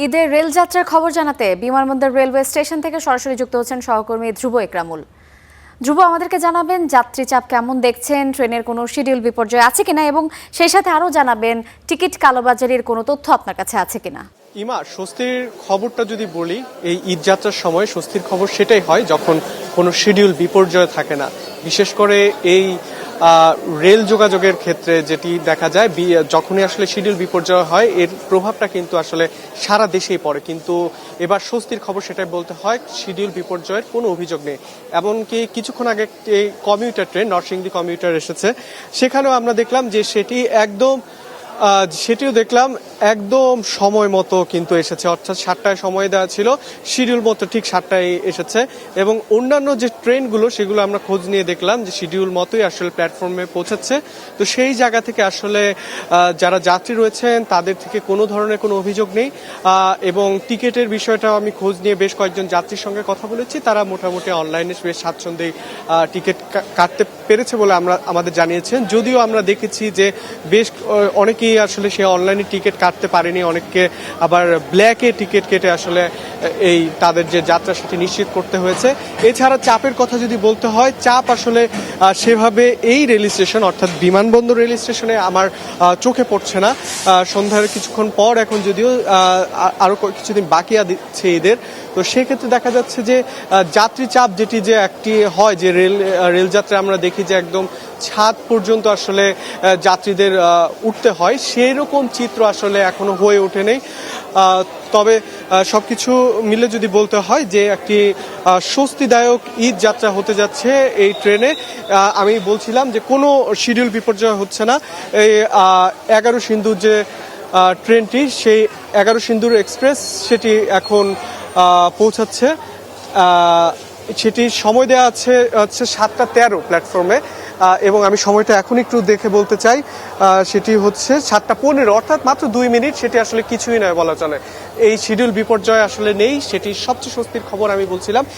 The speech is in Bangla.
ঈদের রেলযাত্রার খবর জানাতে বিমানবন্দর রেলওয়ে স্টেশন থেকে সরাসরি যুক্ত হচ্ছেন সহকর্মী ধ্রুব একরামুল। ধ্রুব, আমাদেরকে জানাবেন যাত্রী চাপ কেমন দেখছেন, ট্রেনের কোনো শিডিউল বিপর্যয় আছে কিনা, এবং সেই সাথে আরও জানাবেন টিকিট কালোবাজারির কোনো তথ্য আপনার কাছে আছে কিনা। ইমা, স্বস্তির খবরটা যদি বলি, এই ঈদ যাত্রার সময় স্বস্তির খবর সেটাই হয় যখন কোনো শিডিউল বিপর্যয় থাকে না। বিশেষ করে এই রেল যোগাযোগের ক্ষেত্রে যেটি দেখা যায়, যখনই আসলে শিডিউল বিপর্যয় হয় এর প্রভাবটা কিন্তু আসলে সারা দেশেই পড়ে। কিন্তু এবার স্বস্তির খবর সেটাই বলতে হয়, শিডিউল বিপর্যয়ের কোনো অভিযোগ নেই। এমনকি কিছুক্ষণ আগে এই কমিউটার ট্রেন নরসিংদী কমিউটার এসেছে, সেখানেও আমরা দেখলাম যে সেটিও দেখলাম একদম সময় মতো কিন্তু এসেছে, অর্থাৎ 7টায় সময় দেওয়া ছিল, শিডিউল মতো ঠিক 7টায় এসেছে। এবং অন্যান্য যে ট্রেনগুলো সেগুলো আমরা খোঁজ নিয়ে দেখলাম যে শিডিউল মতোই আসলে প্ল্যাটফর্মে পৌঁছাচ্ছে। তো সেই জায়গা থেকে আসলে যারা যাত্রী রয়েছেন তাদের থেকে কোনো ধরনের কোনো অভিযোগ নেই। এবং টিকিটের বিষয়টাও আমি খোঁজ নিয়ে বেশ কয়েকজন যাত্রীর সঙ্গে কথা বলেছি, তারা মোটামুটি অনলাইনে বেশ স্বাচ্ছন্দ্যেই টিকিট কাটতে পেরেছে বলে আমাদের জানিয়েছেন। যদিও আমরা দেখেছি যে বেশ অনেকেই আসলে সে অনলাইনে টিকিট কাটতে পারেনি, অনেককে আবার ব্ল্যাকে টিকিট কেটে আসলে এই তাদের যে যাত্রা সেটি নিশ্চিত করতে হয়েছে। এছাড়া চাপের কথা যদি বলতে হয়, চাপ আসলে সেভাবে এই রেল স্টেশন অর্থাৎ বিমানবন্দর রেল স্টেশনে আমার চোখে পড়ছে না। সন্ধ্যার কিছুক্ষণ পর এখন যদিও আরো কিছুদিন বাকি আছে ঈদের, তো সেক্ষেত্রে দেখা যাচ্ছে যে যাত্রী চাপ যেটি যে একটি হয় যে রেলযাত্রায় আমরা দেখি যে একদম ছাদ পর্যন্ত আসলে যাত্রীদের উঠতে হয়, সেই রকম চিত্র আসলে এখনো হয়ে ওঠেনি। তবে সবকিছু মিলে যদি বলতে হয় যে একটি স্বস্তিদায়ক ঈদ যাত্রা হতে যাচ্ছে এই ট্রেনে। আমি বলছিলাম যে কোনো শিডিউল বিপর্যয় হচ্ছে না। এই 11 সিন্দুর যে ট্রেনটি, সেই 11 সিন্দুর এক্সপ্রেস সেটি এখন পৌঁছাচ্ছে। সেটি সময় দেওয়া আছে 7:13 প্ল্যাটফর্মে, এবং আমি সময়টা এখন একটু দেখে বলতে চাই, সেটি হচ্ছে 7:15, অর্থাৎ মাত্র 2 মিনিট। সেটি আসলে কিছুই নয় বলা চলে। এই শিডিউল বিপর্যয় আসলে নেই, সেটি সবচেয়ে স্বস্তির খবর আমি বলছিলাম।